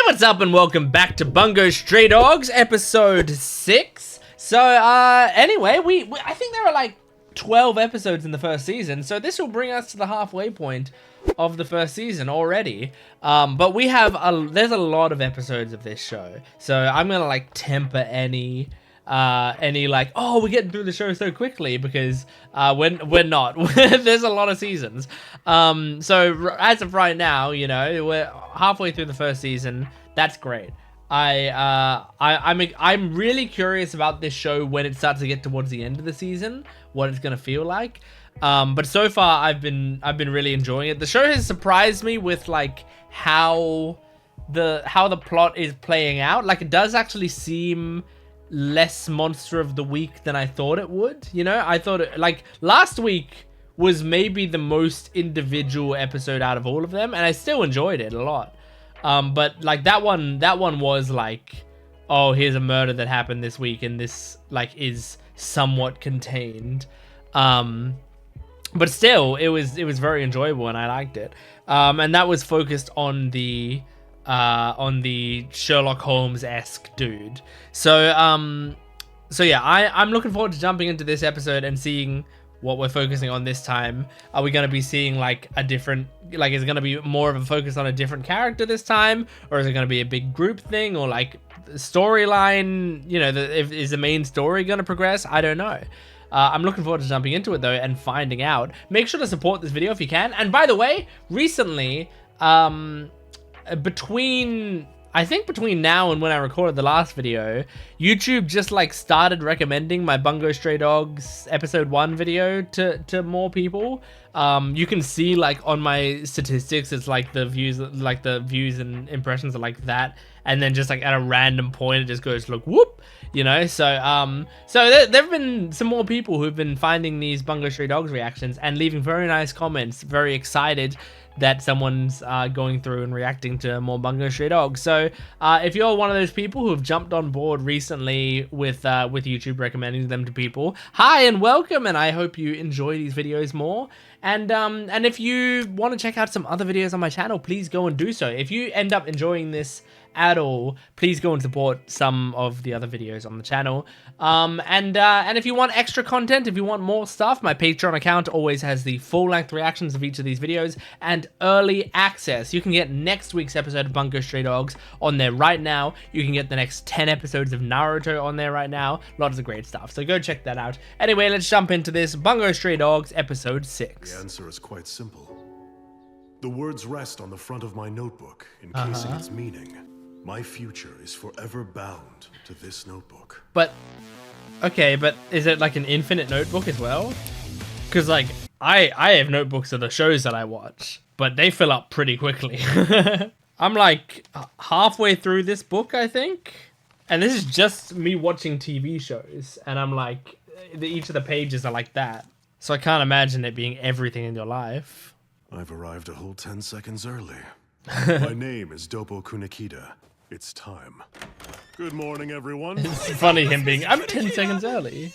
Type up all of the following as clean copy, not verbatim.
what's up and welcome back to Bungo Stray Dogs, episode 6. So, anyway, I think there are like 12 episodes in the first season, so this will bring us to the halfway point of the first season already. But we have, there's a lot of episodes of this show, so I'm gonna like temper any like, oh, we're getting through the show so quickly, because we're not. There's a lot of seasons. So as of right now, you know, we're halfway through the first season. That's great. I'm really curious about this show when it starts to get towards the end of the season, what it's gonna feel like. But so far I've been really enjoying it. The show has surprised me with like how the plot is playing out. Like, it does actually seem less monster of the week than I thought it would. You know, I thought it, like, last week was maybe the most individual episode out of all of them, and I still enjoyed it a lot. But like that one was like, oh, here's a murder that happened this week, and this like is somewhat contained. But still, it was very enjoyable, and I liked it. And that was focused on the Sherlock Holmes-esque dude. So yeah, I'm looking forward to jumping into this episode and seeing what we're focusing on this time. Are we going to be seeing like a different, like, is it going to be more of a focus on a different character this time, or is it going to be a big group thing, or like storyline? You know, is the main story going to progress? I don't know. I'm looking forward to jumping into it though and finding out. Make sure to support this video if you can. And by the way, recently, between now and when I recorded the last video, YouTube just like started recommending my Bungo Stray Dogs episode 1 video to more people. You can see like on my statistics, it's like the views and impressions are like that, and then just like at a random point it just goes like whoop, you know. So there've been some more people who've been finding these Bungo Stray Dogs reactions and leaving very nice comments, very excited that someone's going through and reacting to more Bungo Stray Dogs. So if you're one of those people who have jumped on board recently with YouTube recommending them to people, hi and welcome, and I hope you enjoy these videos more. And if you want to check out some other videos on my channel, please go and do so. If you end up enjoying this at all, please go and support some of the other videos on the channel. And if you want extra content, if you want more stuff, my Patreon account always has the full-length reactions of each of these videos and early access. You can get next week's episode of Bungo Stray Dogs on there right now. You can get the next 10 episodes of Naruto on there right now. Lots of great stuff, so go check that out. Anyway, let's jump into this Bungo Stray Dogs episode 6. The answer is quite simple. The words rest on the front of my notebook, encasing its meaning. My future is forever bound to this notebook. But, okay, but is it like an infinite notebook as well? Because like, I have notebooks of the shows that I watch, but they fill up pretty quickly. I'm like halfway through this book, I think. And this is just me watching TV shows, and I'm like, each of the pages are like that. So I can't imagine it being everything in your life. I've arrived a whole 10 seconds early. My name is Dopo Kunikida. It's time. Good morning, everyone. It's funny him being, I'm 10 seconds early.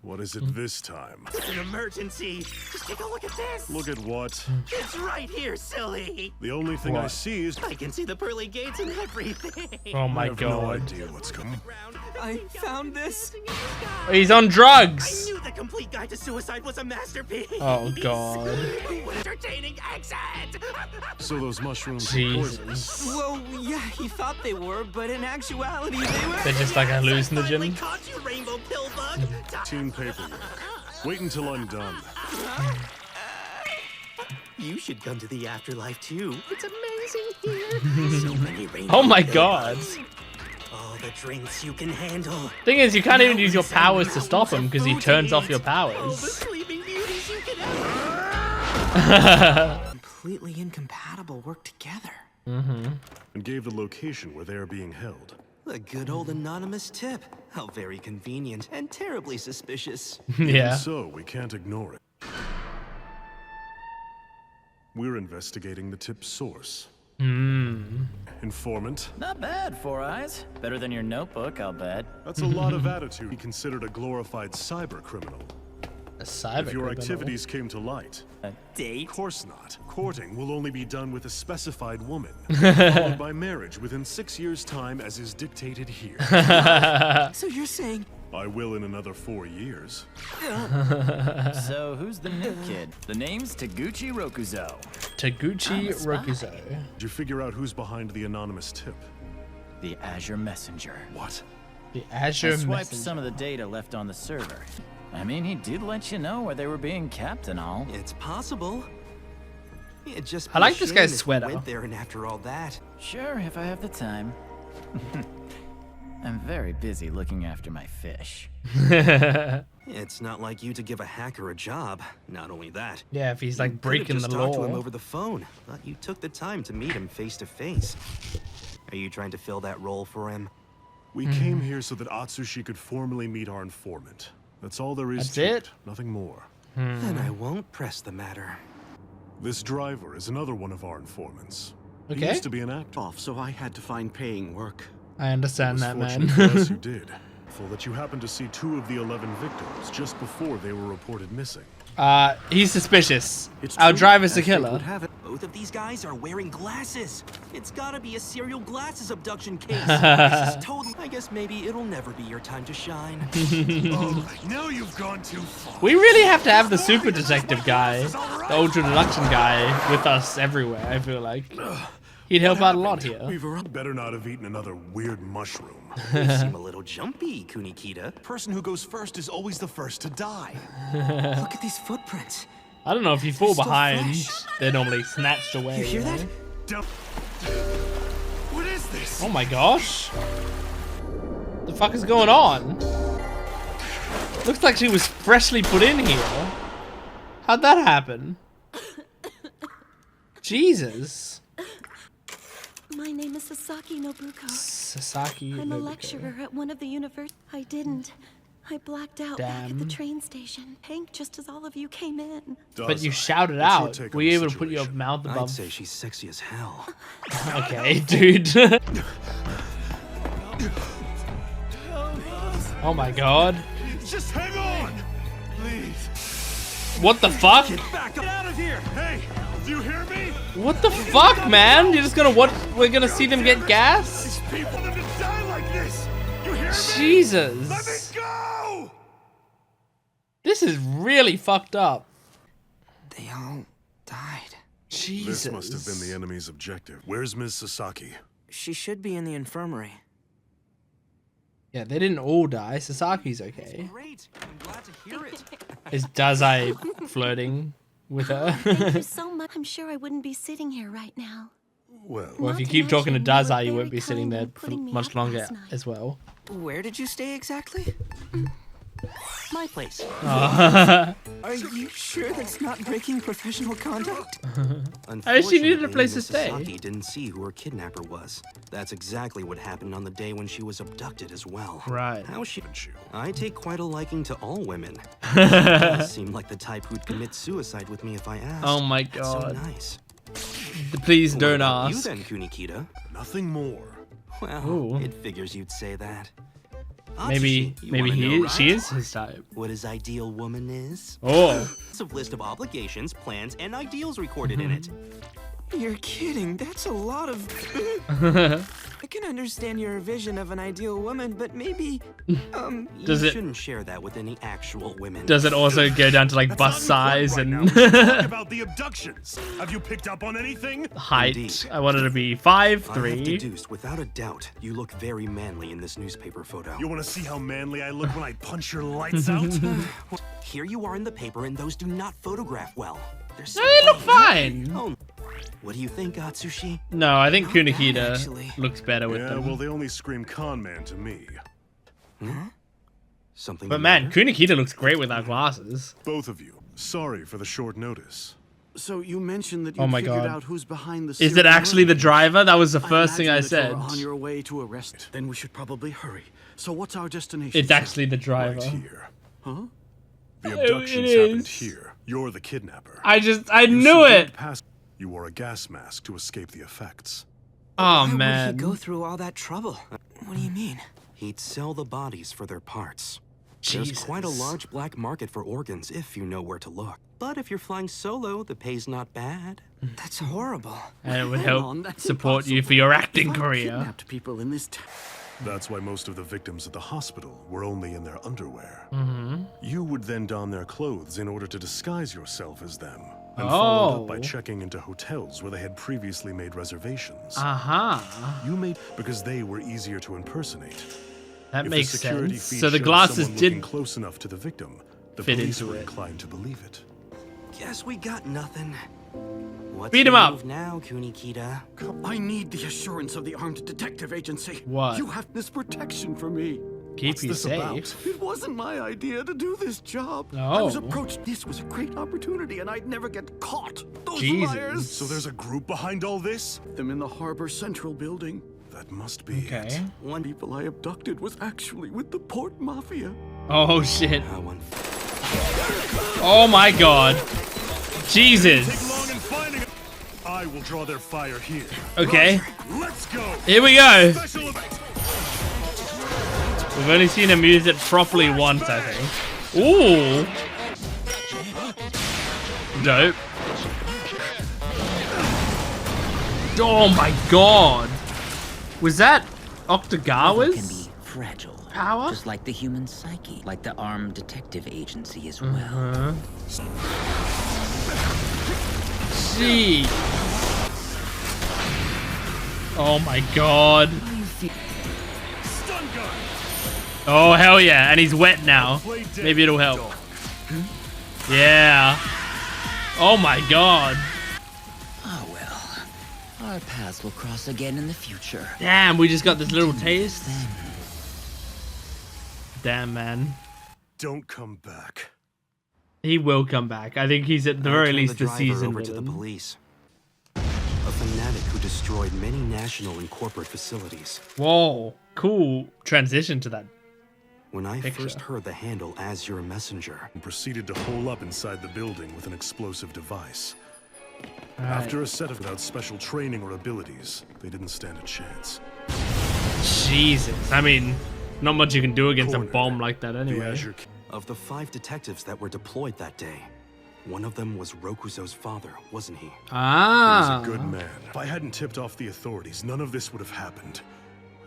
What is it this time? It's an emergency. Just take a look at this. Look at what? It's right here, silly. The only thing I What? see is... I can see the pearly gates and everything. Oh my I have god. no idea what's coming. I found this. He's on I drugs. knew the complete guide to suicide was a masterpiece. Oh god. What entertaining exit. So those mushrooms are Jesus. poisonous. Well, yeah, he thought they were, but in actuality, they were. They're just like Finally hallucinogen. caught you, rainbow pill bug. Team paperwork. Wait until I'm done. You should come to the afterlife too. It's amazing here. So many rainbow Oh my pill god. bugs. All the drinks you can handle. Thing is, you can't even use your Mountains and powers to stop him mountains because of he food to turns off eat. your All the powers. sleeping beauties you can have. Completely incompatible work together. And gave the location where they are being held. A good old anonymous tip. How very convenient and terribly suspicious. Yeah. So we can't ignore it. We're investigating the tip's source. Informant. Not bad, Four Eyes. Better than your notebook, I'll bet. That's a lot of attitude. He considered a glorified cyber criminal. A cyber If your criminal. activities came to light, A date? of course not. Courting will only be done with a specified woman, followed by marriage within 6 years' time as is dictated here. So you're saying... I will in another 4 years. So who's the new kid? The name's Taguchi Rokuzo. Taguchi Rokuzo. Did you figure out who's behind the anonymous tip? The Azure Messenger. What? The I Azure swiped Messenger. some of the data left on the server. I mean, he did let you know where they were being kept and all. It's possible. It'd just I be like a this shame guy's if you sweater. Went there and after all that. Sure, if I have the time. I'm very busy looking after my fish. It's not like you to give a hacker a job. Not only that. Yeah, if he's like you could've breaking just the talked to law. him over the phone, but you took the time to meet him face to face. Are you trying to fill that role for him? We came here so that Atsushi could formally meet our informant. That's all there is That's to it? Nothing more. Then I won't press the matter. This driver is another one of our informants. He Okay. used to be an actor. Off, so I had to find paying work. I understand that, man. Fortunate for us you did. For that you happened to see 2 of the 11 victims just before they were reported missing. He's suspicious. It's Our true, driver's the as fate killer. would have it. Both of these guys are wearing glasses. It's gotta be a serial glasses abduction case. This is totally. I guess maybe it'll never be your time to shine. Oh, now you've gone too far. We really have to have the super detective guy, the ultra deduction guy, with us everywhere, I feel like. He'd help out a lot here. We've better not have eaten another weird mushroom. You seem a little jumpy, Kunikita. Person who goes first is always the first to die. Look at these footprints. I don't know, if you fall still behind, fresh. they're normally snatched away. You hear know? that? Dump. What is this? Oh my gosh. The fuck is going on? Looks like she was freshly put in here. How'd that happen? Jesus. My name is Sasaki Nobuko. Sasaki. I'm a Nobuko. lecturer at one of the I didn't. I blacked out back at the Damn. train station. Hank, just as all of you came in. But you Does I? shouted What's your out. take Were on you the able to put your situation? mouth I'd above? say she's sexy as hell. Okay, dude. Oh my god. Just hang on! Please. What the fuck? Back out of here! Hey, do you hear me? What the fuck, man? You're just gonna we're gonna see them get gas? These people need to die like this! You hear me? Let me Jesus. go! This is really fucked up. They all died. Jesus. This must have been the enemy's objective. Where's Ms. Sasaki? She should be in the infirmary. Yeah, they didn't all die. Sasaki's okay. Great. I'm glad to hear it. Is Dazai flirting with her? Thank you so much. I'm sure I wouldn't be sitting here right now. Well, Well, if Not you to keep talking to mention, you were Dazai, you very won't be sitting kind there in for putting me much up longer last night. as well. Where did you stay exactly? My place. Oh. Are you sure that's not breaking professional conduct? She needed a place to Ms. stay. Sasaki didn't see who her kidnapper was. That's exactly what happened on the day when she was abducted as well. Right. How she? I take quite a liking to all women. Does seem like the type who'd commit suicide with me if I asked. Oh my That's so god. nice. Please What don't about you ask. then, Kunikita? nothing more. Well, Ooh. it figures you'd say that. Maybe Atsushi, you maybe wanna know, she right? is his type. What his ideal woman is? Oh. It's a list of obligations, plans, and ideals recorded in it. You're kidding. That's a lot of... I can understand your vision of an ideal woman, but maybe, Does you it- shouldn't share that with any actual women. Does it also go down to like That's bust not in size court right and now. We should talk about the abductions. Have you picked up on anything? height? Indeed. I wanted to be I have 5'3". deduced, without a doubt, you look very manly in this newspaper photo. You want to see how manly I look when I punch your lights out? Here you are in the paper, and those do not photograph well. They're so No, they look plain. fine. Oh, what do you think, Atsushi? No, I think Not bad, Kunikita actually. looks better with Yeah, them. well, they only scream con man to me. Something. But the man, matter? Kunikita looks great without glasses. Both of you. Sorry for the short notice. So you mentioned that you Oh my figured God. out who's behind the Is it serial actually the murder. driver? That was the first thing I imagine that said. you're on your way to arrest. Then we should probably hurry. So what's our destination? It's sir? actually the driver. Right here. Huh? The It abductions happened is. here. You're the kidnapper. I You knew succumbed it. past- You wore a gas mask to escape the effects. Oh Why would he man. go through all that trouble? What do you mean? He'd sell the bodies for their parts. There's quite a Jesus. large black market for organs if you know where to look. But if you're flying solo, the pay's not bad. That's horrible. And it would Hang help on, that's support you impossible. for your acting If I career. kidnapped people in this That's why most of the victims at the hospital were only in their underwear. Mm-hmm. You would then don their clothes in order to disguise yourself as them, and followed up by Oh. checking into hotels where they had previously made reservations. Uh-huh. You made because they were easier to impersonate. That If makes the security sense. feed So the showed glasses someone looking did close enough to the victim, the fit police into were it. inclined to believe it. Guess we got nothing. What's Beat your him up. move now, Kunikita? I need the assurance of the armed detective agency. What? You have this protection for me. keep What's you this safe. about? It wasn't my idea to do this job. I was No. approached. This was a great opportunity, and I'd never get caught. Those Jesus. liars. So there's a group behind all this? Them in the Harbor Central building. That must be Okay. it. One People I abducted was actually with the Port Mafia. Oh shit. one. Oh my god. Take Jesus. long in finding it. I will draw their fire here. Okay. Let's go. Here we go. Special event. We've only seen him use it properly once, I think. Ooh. Dope. Oh my god. Was that Love can Octagawa's be fragile, power? just like the human psyche, like the armed detective agency as well. Uh-huh. Gee. Oh my god. Stun gun. Oh hell yeah, and he's wet now. Maybe it'll help. Yeah. Oh my god. Oh well, our paths will cross again in the future. Damn, we just got this little taste. Damn, man. Don't come back. He will come back. I think he's at the I very turned least the the driver season over to the villain. police. A fanatic who destroyed many national and corporate facilities. Whoa, cool transition to that. When I Picture. first heard the handle as your messenger, And proceeded to hole up inside the building with an explosive device. Alright. After a set of without special training or abilities, they didn't stand a chance. Jesus. I mean, not much you can do against a Cornered. bomb like that The anyway. Azure of the 5 detectives that were deployed that day, one of them was Rokuzo's father, wasn't he? He Ah. was a good man. If I hadn't tipped off the authorities, none of this would have happened.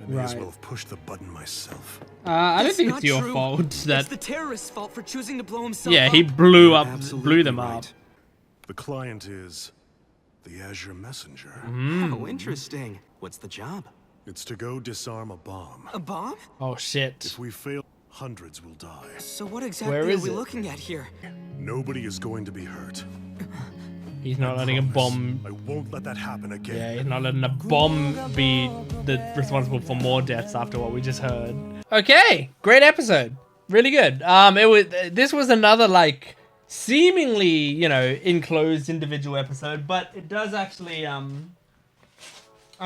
I may as Right. well have pushed the button myself. I don't That's think not it's your true. fault that. It's the terrorist's fault for choosing to blow himself Yeah, up. he blew You're up, absolutely blew them right. up. The client is the Azure Messenger. Oh, interesting. What's the job? It's to go disarm a bomb. A bomb? Oh shit. If we fail, hundreds will die. So what exactly Where are is we it? looking at here? Nobody is going to be hurt. He's not letting a bomb. I won't let that happen Yeah, again. he's not letting a bomb be responsible for more deaths after what we just heard. Okay, great episode. Really good. This was another like seemingly, you know, enclosed individual episode, but it does actually I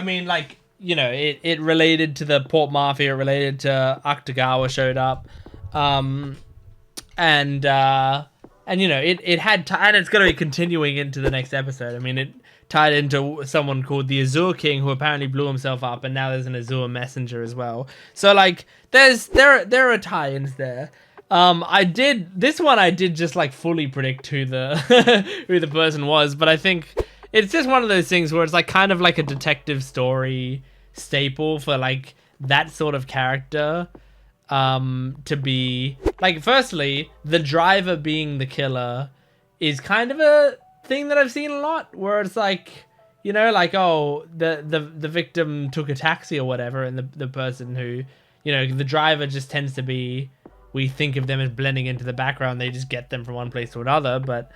mean, like, you know, it related to the Port Mafia, it related to Octagawa showed up. And you know, it had and it's going to be continuing into the next episode. I mean, it tied into someone called the Azure King, who apparently blew himself up, and now there's an Azure Messenger as well. So like, there are tie-ins there. I did just like fully predict who the who the person was, but I think it's just one of those things where it's like kind of like a detective story staple for like that sort of character. To be like, firstly, the driver being the killer is kind of a thing that I've seen a lot, where it's like, you know, like, oh, the victim took a taxi or whatever, and the person who, you know, the driver just tends to be, we think of them as blending into the background, they just get them from one place to another. But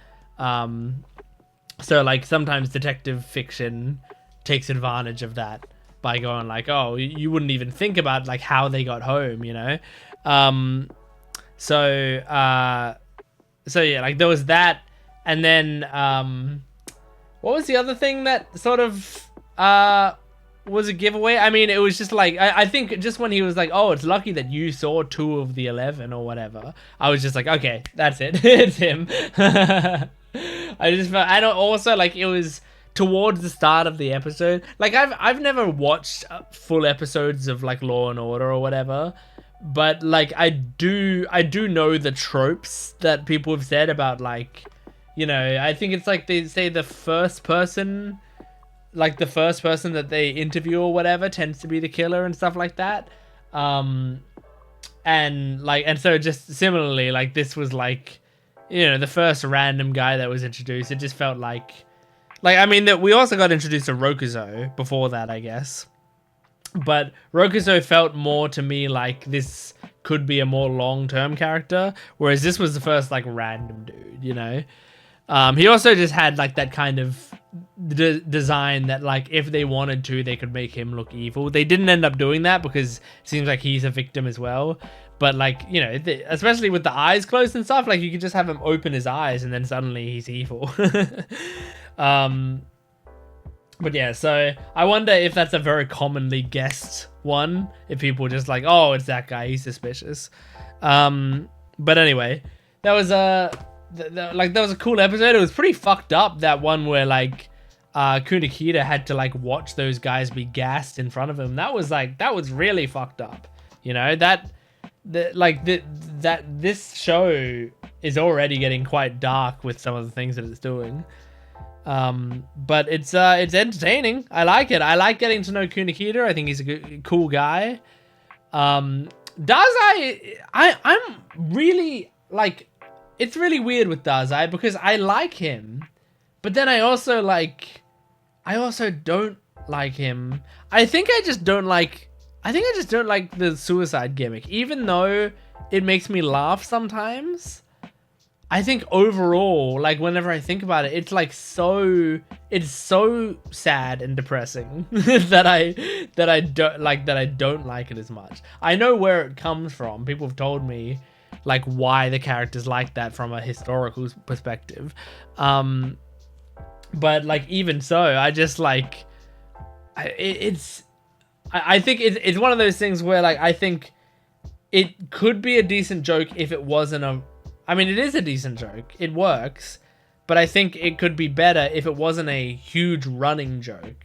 so like sometimes detective fiction takes advantage of that by going like, oh, you wouldn't even think about like how they got home, you know? So yeah, like there was that. And then, what was the other thing that sort of, was a giveaway? I mean, it was just like, I think just when he was like, oh, it's lucky that you saw 2 of the 11 or whatever, I was just like, okay, that's it. It's him. I just felt, I don't also like, it was towards the start of the episode. Like I've never watched full episodes of like Law and Order or whatever, but like I do know the tropes that people have said about, like, you know, I think it's like they say the first person that they interview or whatever tends to be the killer and stuff like that. And so just similarly, like, this was like, you know, the first random guy that was introduced. It just felt like I mean, that we also got introduced to Rokuzo before that, I guess. But Rokuzo felt more to me like this could be a more long-term character, whereas this was the first, like, random dude, you know? He also just had, like, that kind of design that, like, if they wanted to, they could make him look evil. They didn't end up doing that because it seems like he's a victim as well. But, like, you know, especially with the eyes closed and stuff, like, you could just have him open his eyes and then suddenly he's evil. But yeah, so I wonder if that's a very commonly guessed one. If people just like, oh, it's that guy, he's suspicious. But anyway, that was that was a cool episode. It was pretty fucked up, that one where, like, Kunikida had to, like, watch those guys be gassed in front of him. That was really fucked up. You know, this show is already getting quite dark with some of the things that it's doing. But it's entertaining. I like it. I like getting to know Kunikida. I think he's a cool guy. I'm really, like, it's really weird with Dazai because I like him, but then I also don't like him. I think I just don't like the suicide gimmick, even though it makes me laugh sometimes. I think overall, like, whenever I think about it, it's like so sad and depressing that I don't like it as much. I know where it comes from. People have told me, like, why the character's like that from a historical perspective. But, like, even so, I just, like, I think it's one of those things where, like, I think it could be a decent joke if it wasn't I mean, it is a decent joke. It works. But I think it could be better if it wasn't a huge running joke.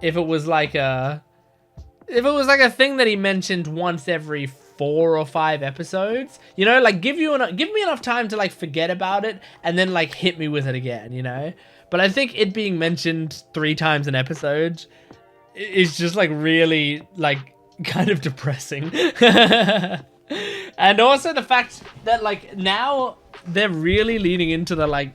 If it was like a thing that he mentioned once every 4 or 5 episodes, you know, like, give me enough time to, like, forget about it and then, like, hit me with it again, you know? But I think it being mentioned 3 times an episode is just, like, really, like, kind of depressing. And also the fact that, like, now they're really leaning into the, like,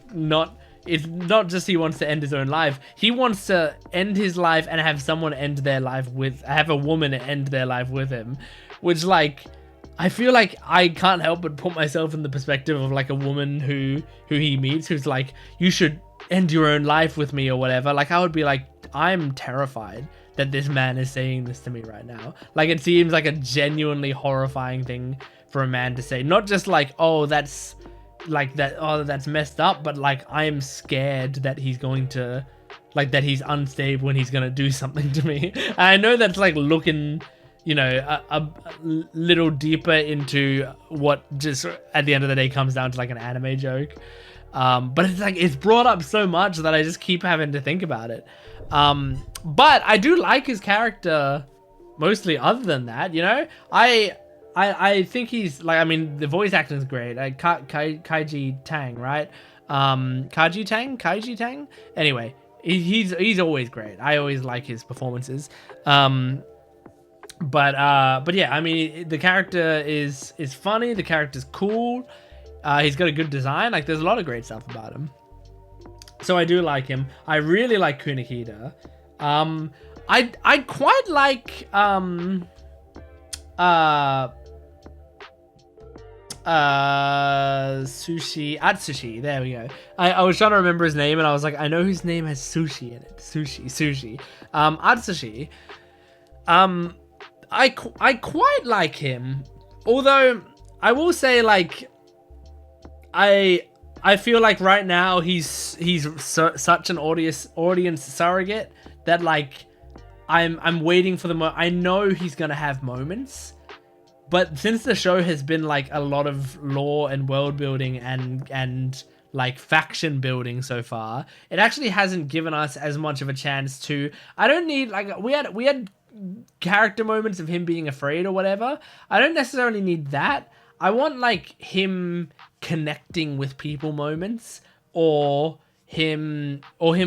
it's not just he wants to end his own life. He wants to end his life and have someone end their life have a woman end their life with him. Which, like, I feel like I can't help but put myself in the perspective of, like, a woman who he meets, who's like, you should end your own life with me or whatever. Like, I would be like, I'm terrified that this man is saying this to me right now. Like, it seems like a genuinely horrifying thing for a man to say. Not just like, oh, that's like that, oh, that's messed up, but like, I am scared that he's going to, like, that he's unstable and he's going to do something to me. And I know that's, like, looking, you know, a little deeper into what just at the end of the day comes down to, like, an anime joke. But it's like, it's brought up so much that I just keep having to think about it. But I do like his character mostly other than that, you know? I think he's, like, I mean, the voice acting is great. Kaiji Tang, right? Kaiji Tang? Anyway, he's always great. I always like his performances. But yeah, I mean, the character is funny. The character's cool. He's got a good design. Like, there's a lot of great stuff about him. So I do like him. I really like Kunikida. I quite like Atsushi. There we go. I was trying to remember his name and I was like, I know his name has sushi in it. Sushi. Atsushi. I quite like him. Although I will say, like, I feel like right now he's such an audience surrogate that, like, I'm waiting for I know he's gonna have moments, but since the show has been, like, a lot of lore and world building and like faction building so far, it actually hasn't given us as much of a chance to. I don't need, like, we had character moments of him being afraid or whatever. I don't necessarily need that. I want like him connecting with people moments, or him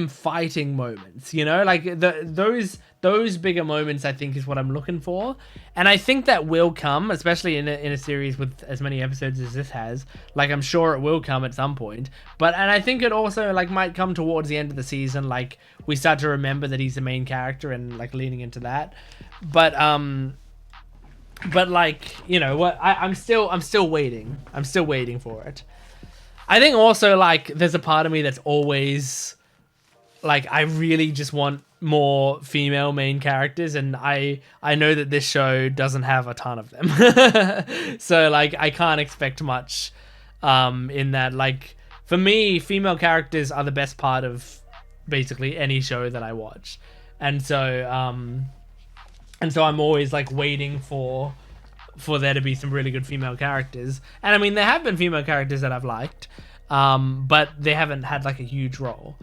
fighting moments, you know, like those bigger moments I think is what I'm looking for. And I think that will come, especially in a series with as many episodes as this has. Like, I'm sure it will come at some point, and I think it also like might come towards the end of the season, like we start to remember that he's the main character and like leaning into that. But like, you know what, I'm still waiting for it. I think also, like, there's a part of me that's always, like, I really just want more female main characters, and I know that this show doesn't have a ton of them. So, like, I can't expect much in that. Like, for me, female characters are the best part of basically any show that I watch. And so I'm always, like, waiting for there to be some really good female characters. And I mean, there have been female characters that I've liked, but they haven't had like a huge role,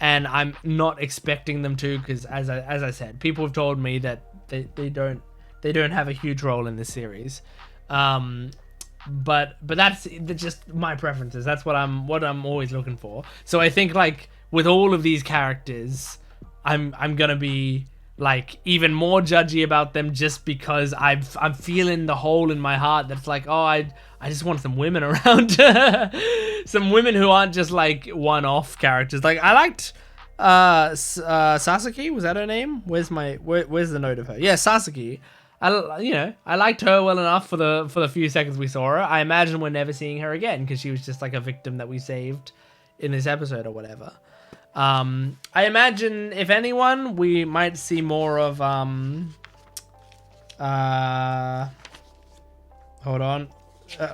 and I'm not expecting them to, because as I said, people have told me that they don't have a huge role in this series. But that's just my preferences. That's what I'm always looking for. So I think, like, with all of these characters, I'm gonna be like even more judgy about them, just because I'm feeling the hole in my heart that's like, oh, I just want some women around. Some women who aren't just like one-off characters. Like, I liked Sasaki, was that her name? Where's the note of her? Yeah, Sasaki. I liked her well enough for the few seconds we saw her. I imagine we're never seeing her again, because she was just like a victim that we saved in this episode or whatever. I imagine, if anyone, we might see more of hold on,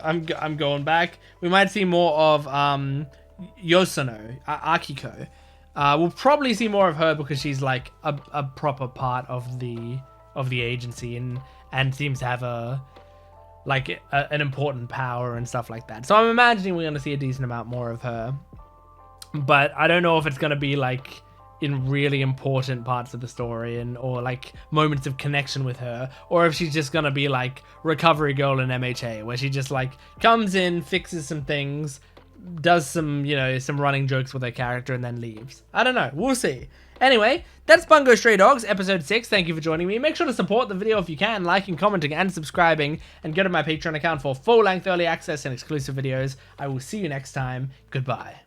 I'm going back. We might see more of Yosono, Akiko. We'll probably see more of her, because she's like a proper part of the agency, and seems to have an important power and stuff like that. So I'm imagining we're going to see a decent amount more of her. But I don't know if it's going to be like in really important parts of the story, or like moments of connection with her, or if she's just going to be like recovery girl in MHA, where she just like comes in, fixes some things, does some, you know, some running jokes with her character, and then leaves. I don't know. We'll see. Anyway, that's Bungo Stray Dogs, episode 6. Thank you for joining me. Make sure to support the video if you can, liking, commenting, and subscribing, and go to my Patreon account for full-length early access and exclusive videos. I will see you next time. Goodbye.